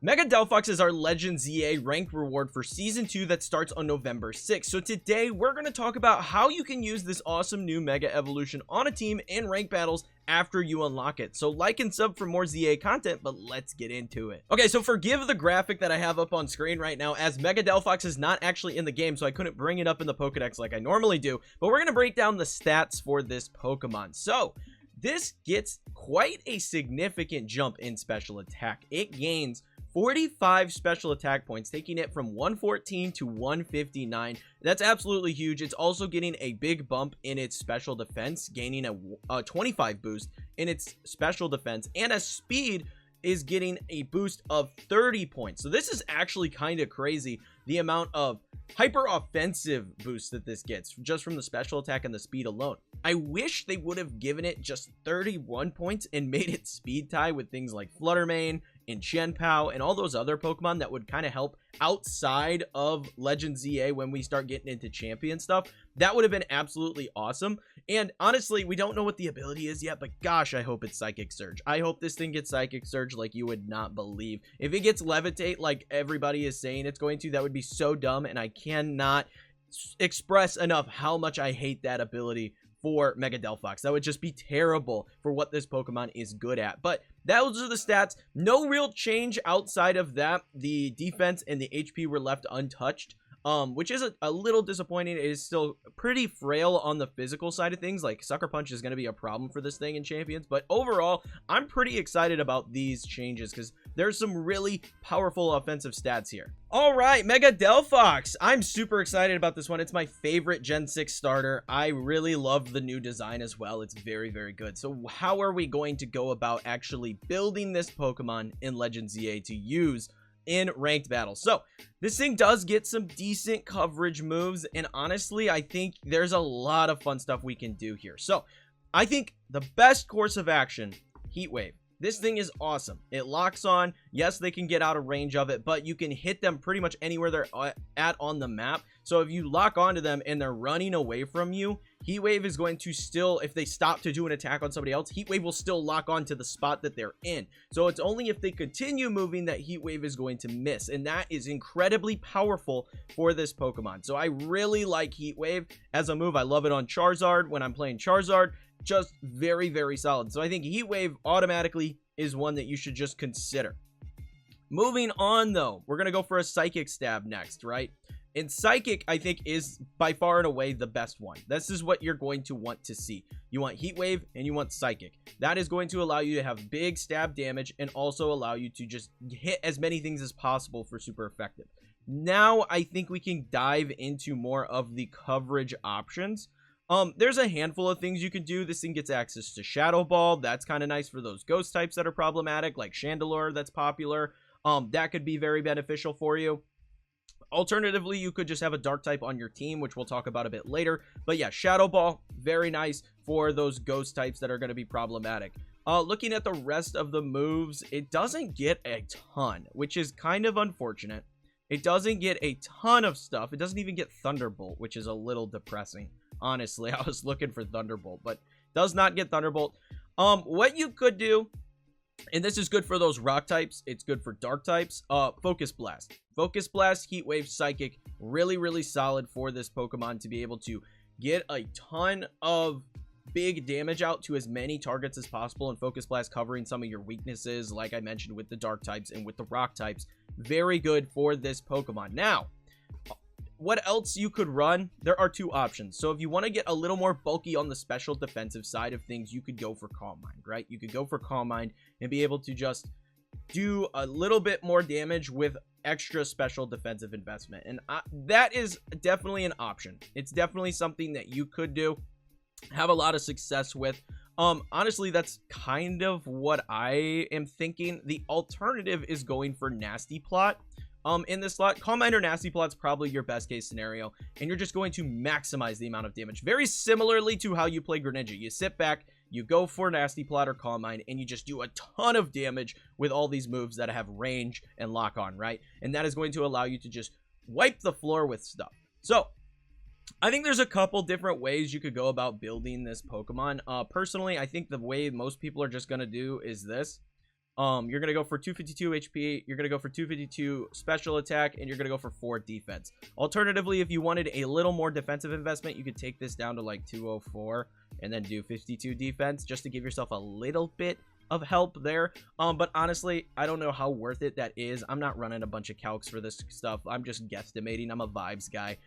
Mega Delphox is our Legends EA rank reward for Season 2 that starts on November 6th. So today, we're going to talk about how you can use this awesome new Mega Evolution on a team in rank battles after you unlock it. So like and sub for more ZA content, but let's get into it. Okay, so forgive the graphic that I have up on screen right now, as Mega Delphox is not actually in the game, so I couldn't bring it up in the Pokedex like I normally do. But we're going to break down the stats for this Pokemon. So this gets quite a significant jump in special attack. It gains 45 special attack points, taking it from 114 to 159. That's absolutely huge. It's also getting a big bump in its special defense, gaining a 25 boost in its special defense, and a speed is getting a boost of 30 points. So this is actually kind of crazy, the amount of hyper offensive boost that this gets just from the special attack and the speed alone. I wish they would have given it just 31 points and made it speed tie with things like Fluttermane and Shenpao and all those other Pokemon that would kind of help outside of Legends EA when we start getting into champion stuff. That would have been absolutely awesome. And honestly, we don't know what the ability is yet, but gosh, I hope it's Psychic Surge. I hope this thing gets Psychic Surge like you would not believe. If it gets Levitate like everybody is saying it's going to, that would be so dumb, and I cannot express enough how much I hate that ability for Mega Delphox. That would just be terrible for what this Pokemon is good at. But those are the stats. No real change outside of that. The defense and the HP were left untouched, which is a little disappointing. It is still pretty frail on the physical side of things. Like, Sucker Punch is going to be a problem for this thing in Champions. But overall, I'm pretty excited about these changes because there's some really powerful offensive stats here. All right, Mega Delphox. I'm super excited about this one. It's my favorite Gen 6 starter. I really love the new design as well. It's very, very good. So how are we going to go about actually building this Pokemon in Legends EA to use in ranked battles? So this thing does get some decent coverage moves, and honestly, I think there's a lot of fun stuff we can do here. So I think the best course of action, Heat Wave. This thing is awesome. It locks on. Yes, they can get out of range of it, but you can hit them pretty much anywhere they're at on the map. So if you lock onto them and they're running away from you, Heat Wave is going to still, if they stop to do an attack on somebody else, Heat Wave will still lock on to the spot that they're in. So it's only if they continue moving that Heat Wave is going to miss, and that is incredibly powerful for this Pokemon. So I really like Heat Wave as a move. I love it on Charizard when I'm playing Charizard. Just very, very solid. So I think Heat Wave automatically is one that you should just consider. Moving on, though, we're going to go for a Psychic Stab next, right? And Psychic, I think, is by far and away the best one. This is what you're going to want to see. You want Heat Wave and you want Psychic. That is going to allow you to have big stab damage and also allow you to just hit as many things as possible for super effective. Now, I think we can dive into more of the coverage options. There's a handful of things you can do. This thing gets access to Shadow Ball. That's kind of nice for those ghost types that are problematic, like Chandelure that's popular. That could be very beneficial for you. Alternatively, you could just have a dark type on your team, which we'll talk about a bit later. But yeah, Shadow Ball, very nice for those ghost types that are going to be problematic. Looking at the rest of the moves, it doesn't get a ton, which is kind of unfortunate. It doesn't get a ton of stuff. It doesn't even get Thunderbolt, which is a little depressing. Honestly, I was looking for Thunderbolt, but does not get Thunderbolt. What you could do, and this is good for those rock types, it's good for dark types, Focus Blast. Focus Blast, Heat Wave, Psychic, really, really solid for this Pokemon to be able to get a ton of big damage out to as many targets as possible, and Focus Blast covering some of your weaknesses, like I mentioned with the dark types and with the rock types. Very good for this Pokemon. Now, what else you could run? There are two options. So if you want to get a little more bulky on the special defensive side of things, you could go for Calm Mind, right? You could go for Calm Mind and be able to just do a little bit more damage with extra special defensive investment. And that is definitely an option. It's definitely something that you could do, have a lot of success with. Honestly, that's kind of what I am thinking. The alternative is going for Nasty Plot. In this slot, Calm Mind or Nasty Plot's probably your best case scenario, and you're just going to maximize the amount of damage. Very similarly to how you play Greninja. You sit back, you go for Nasty Plot or Calm Mind, and you just do a ton of damage with all these moves that have range and lock on, right? And that is going to allow you to just wipe the floor with stuff. So, I think there's a couple different ways you could go about building this Pokemon. Personally, I think the way most people are just going to do is this. You're gonna go for 252 HP, you're gonna go for 252 special attack, and you're gonna go for 4 defense. Alternatively, if you wanted a little more defensive investment, you could take this down to like 204 and then do 52 defense just to give yourself a little bit of help there. But honestly, I don't know how worth it that is. I'm not running a bunch of calcs for this stuff. I'm just guesstimating. I'm a vibes guy.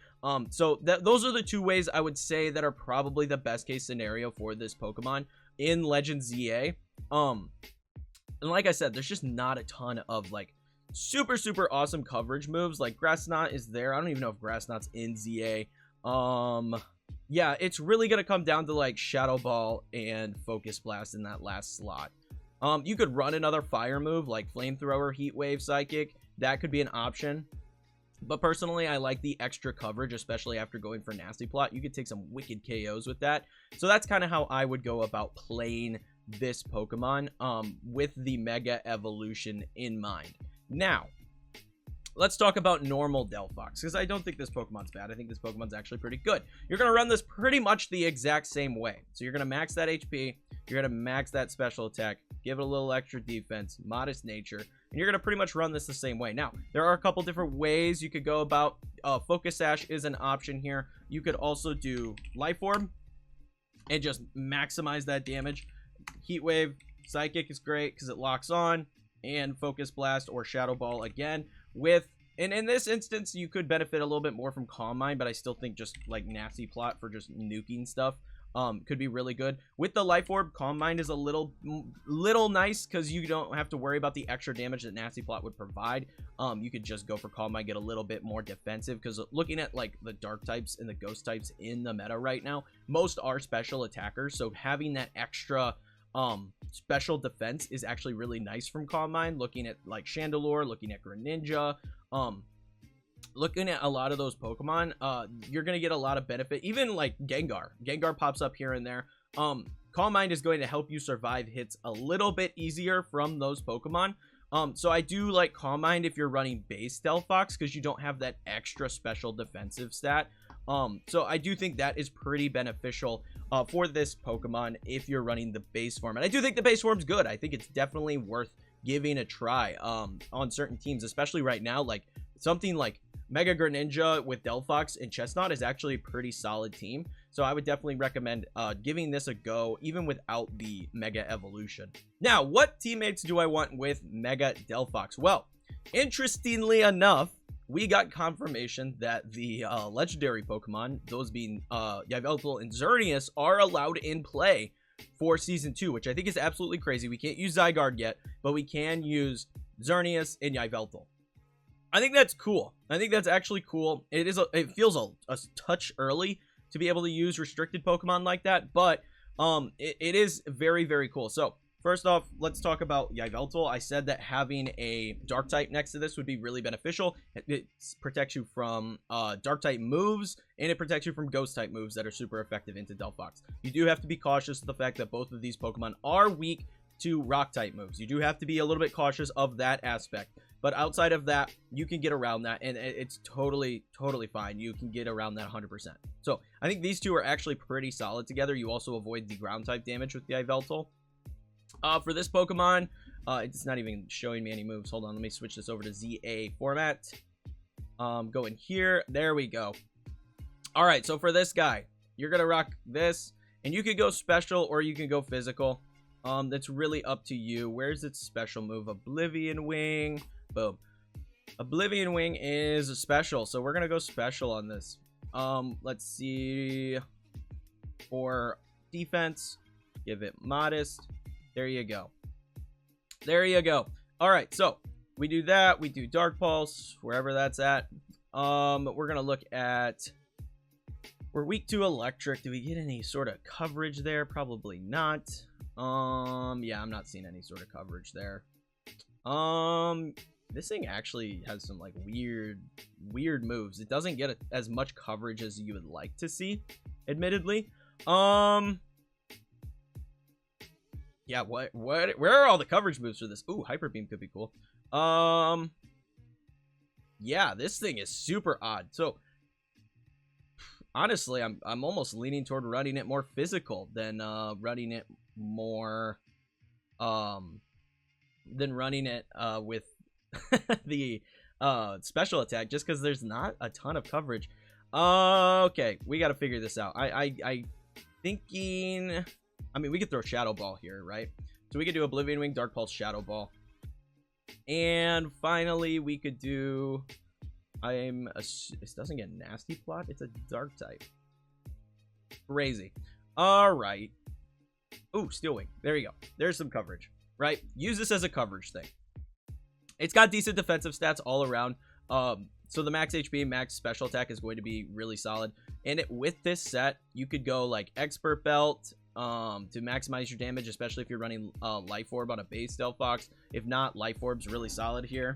So those are the 2 ways I would say that are probably the best case scenario for this Pokemon in Legends ZA. And like I said, there's just not a ton of like super awesome coverage moves. Like Grass Knot is there. I don't even know if Grass Knot's in ZA. Yeah, it's really gonna come down to like Shadow Ball and Focus Blast in that last slot. You could run another fire move like Flamethrower, Heat Wave, Psychic. That could be an option. But personally, I like the extra coverage, especially after going for Nasty Plot. You could take some wicked KOs with that. So that's kind of how I would go about playing this Pokemon with the Mega Evolution in mind. Now, let's talk about normal Delphox, because I don't think this Pokemon's bad. I think this Pokemon's actually pretty good. You're going to run this pretty much the exact same way. So you're going to max that HP, you're going to max that special attack, give it a little extra defense, modest nature, and you're going to pretty much run this the same way. Now, there are a couple different ways you could go about. Focus Sash is an option here. You could also do Life Orb and just maximize that damage. Heat Wave, Psychic is great because it locks on, and Focus Blast or Shadow Ball again with, and in this instance you could benefit a little bit more from Calm Mind, but I still think just like Nasty Plot for just nuking stuff could be really good. With the Life Orb, Calm Mind is a little nice because you don't have to worry about the extra damage that Nasty Plot would provide. You could just go for Calm Mind, get a little bit more defensive, because looking at like the dark types and the ghost types in the meta right now, most are special attackers, so having that extra special defense is actually really nice from Calm Mind. Looking at like Chandelure, looking at Greninja, looking at a lot of those Pokemon, you're gonna get a lot of benefit. Even like Gengar pops up here and there. Calm Mind is going to help you survive hits a little bit easier from those Pokemon. So I do like Calm Mind if you're running base Delphox, because you don't have that extra special defensive stat. So I do think that is pretty beneficial for this Pokemon if you're running the base form. And I do think the base form's good. I think it's definitely worth giving a try on certain teams, especially right now. Like something like Mega Greninja with Delphox and Chestnut is actually a pretty solid team. So I would definitely recommend giving this a go, even without the Mega Evolution. Now, what teammates do I want with Mega Delphox? Well, interestingly enough, we got confirmation that the legendary Pokemon, those being Yveltal and Xerneas, are allowed in play for Season 2, which I think is absolutely crazy. We can't use Zygarde yet, but we can use Xerneas and Yveltal. I think that's cool. I think that's actually cool. It feels a touch early to be able to use restricted Pokemon like that, but it is very cool. So first off, let's talk about Yveltal. I said that having a dark type next to this would be really beneficial. It protects you from dark type moves, and it protects you from ghost type moves that are super effective into Delphox. You do have to be cautious of the fact that both of these Pokemon are weak to rock type moves. You do have to be a little bit cautious of that aspect. But outside of that, you can get around that, and it's totally fine. You can get around that 100%. So I think these two are actually pretty solid together. You also avoid the ground type damage with the Yveltal. For this Pokemon, it's not even showing me any moves. Hold on, let me switch this over to ZA format. Go in here. There we go. All right, so for this guy, you're going to rock this, and you could go special or you can go physical. That's really up to you. Where's its special move? Oblivion Wing. Boom. Oblivion Wing is a special, so we're gonna go special on this. Let's see. For defense, give it modest. There you go. There you go. All right, so we do that. We do Dark Pulse wherever that's at. We're gonna look at. We're weak to electric. Do we get any sort of coverage there? Probably not. Yeah, I'm not seeing any sort of coverage there. This thing actually has some like weird moves. It doesn't get as much coverage as you would like to see, admittedly. Yeah, where are all the coverage moves for this? Ooh, Hyper Beam could be cool. Yeah, this thing is super odd. So honestly, I'm almost leaning toward running it more physical than running it more than running it with the special attack, just because there's not a ton of coverage. Okay, we got to figure this out. I thinking, I mean, we could throw Shadow Ball here, right? So we could do Oblivion Wing, Dark Pulse, Shadow Ball. And finally, we could do, this doesn't get Nasty Plot. It's a Dark type. Crazy. All right. Ooh, Steel Wing. There you go. There's some coverage, right? Use this as a coverage thing. It's got decent defensive stats all around. So the max HP, max special attack is going to be really solid. And with this set, you could go like Expert Belt to maximize your damage, especially if you're running Life Orb on a base Delphox. If not, Life Orb's really solid here.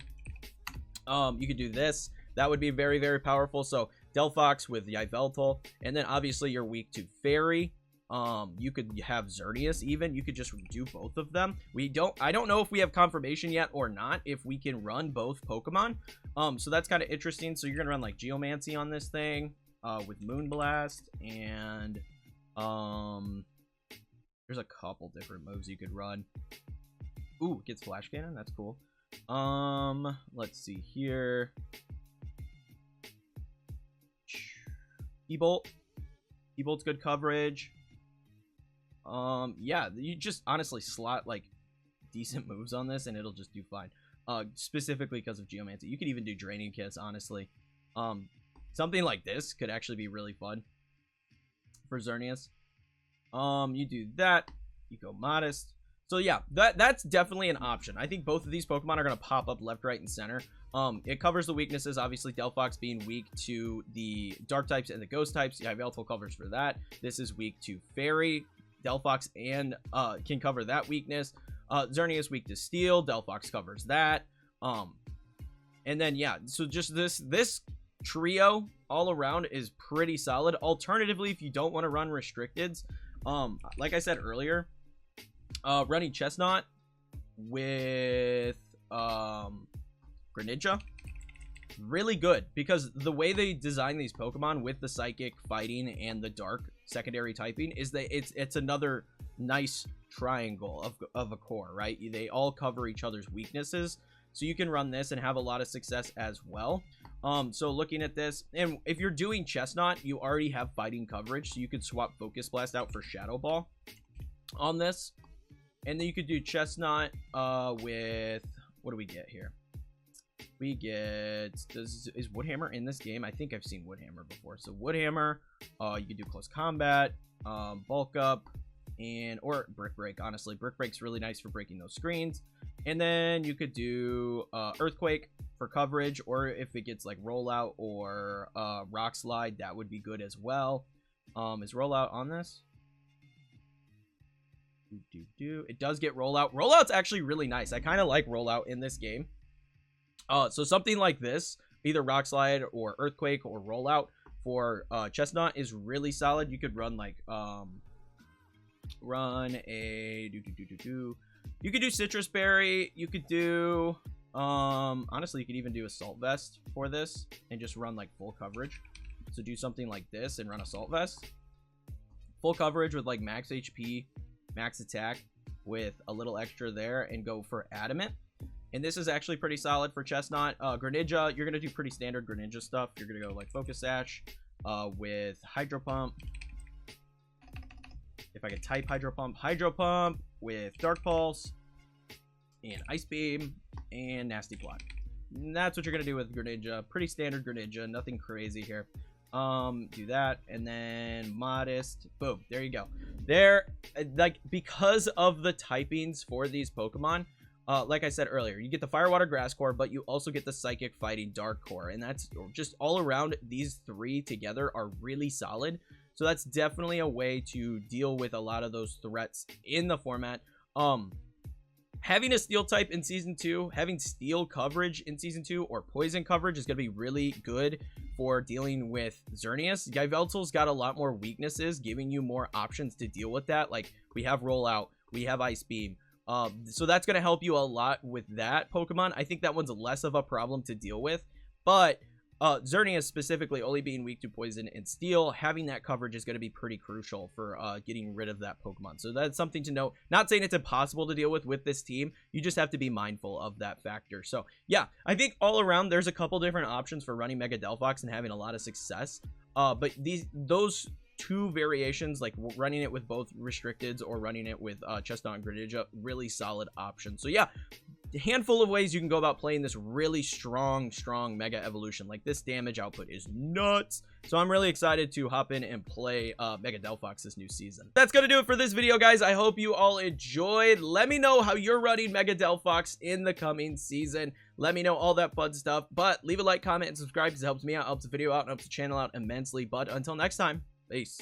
You could do this. That would be very, very powerful. So Delphox with Yveltal, and then obviously you're weak to Fairy. You could have Xerneas even. You could just do both of them. I don't know if we have confirmation yet or not, if we can run both Pokemon. So that's kind of interesting. So you're gonna run like Geomancy on this thing, with Moonblast, and there's a couple different moves you could run. Ooh, gets Flash Cannon. That's cool. Let's see here. E-Bolt. E-Bolt's good coverage. Yeah, you just honestly slot like decent moves on this and it'll just do fine. Specifically because of Geomancy. You could even do Draining Kiss, honestly. Something like this could actually be really fun for Xerneas. You do that. You go Modest. So yeah, that's definitely an option. I think both of these Pokemon are going to pop up left, right, and center. It covers the weaknesses, obviously Delphox being weak to the Dark types and the Ghost types. Yeah, Yveltal covers for that. This is weak to Fairy. Delphox and can cover that weakness. Xerneas weak to Steel. Delphox covers that. And then yeah, so just this trio all around is pretty solid. Alternatively, if you don't want to run restricteds, like I said earlier, running Chestnut with Greninja, really good, because the way they design these Pokemon with the Psychic, Fighting, and the Dark secondary typing is that it's another nice triangle of a core, right? They all cover each other's weaknesses, so you can run this and have a lot of success as well. So looking at this, and if you're doing Chestnut, you already have Fighting coverage, so you could swap Focus Blast out for Shadow Ball on this. And then you could do Chestnut with, what do we get here? We get, is Woodhammer in this game? I think I've seen Woodhammer before. So Woodhammer, you could do Close Combat, Bulk Up, or Brick Break. Honestly, Brick Break's really nice for breaking those screens. And then you could do Earthquake for coverage, or if it gets like Rollout or Rock Slide, that would be good as well. Is Rollout on this? It does get Rollout. Rollout's actually really nice. I kind of like Rollout in this game. So something like this, either Rock Slide or Earthquake or Rollout for Chestnut is really solid. You could run like you could do Citrus Berry. You could do honestly, you could even do Assault Vest for this and just run like full coverage. So do something like this and run Assault Vest, full coverage with like max HP, max attack with a little extra there, and go for Adamant. And this is actually pretty solid for Chestnut. Greninja, you're going to do pretty standard Greninja stuff. You're going to go like Focus Sash with Hydro Pump. If I could type Hydro Pump with Dark Pulse and Ice Beam and Nasty Plot. And that's what you're going to do with Greninja. Pretty standard Greninja, nothing crazy here. Do that, and then Modest. Boom, there you go. There, like, because of the typings for these Pokemon, like I said earlier, you get the Fire, Water, Grass core, but you also get the Psychic, Fighting, Dark core, and that's just all around. These three together are really solid, so that's definitely a way to deal with a lot of those threats in the format. Having a Steel type in Season 2, having Steel coverage in Season 2, or Poison coverage is going to be really good for dealing with Xerneas. Yveltal's got a lot more weaknesses, giving you more options to deal with that. Like, we have Rollout, we have Ice Beam. So that's going to help you a lot with that Pokemon. I think that one's less of a problem to deal with. But Xerneas specifically only being weak to poison and steel, having that coverage is going to be pretty crucial for getting rid of that Pokemon. So that's something to note. Not saying it's impossible to deal with this team. You just have to be mindful of that factor. So yeah, I think all around there's a couple different options for running Mega Delphox and having a lot of success. But those two variations, like running it with both restricteds or running it with Chestnut and Greninja, really solid options. So yeah, a handful of ways you can go about playing this really strong Mega Evolution. Like, this damage output is nuts. So I'm really excited to hop in and play Mega Delphox this new season. That's gonna do it for this video, guys. I hope you all enjoyed. Let me know how you're running Mega Delphox in the coming season. Let me know all that fun stuff. But leave a like, comment, and subscribe because it helps me out, helps the video out, and helps the channel out immensely. But until next time, peace.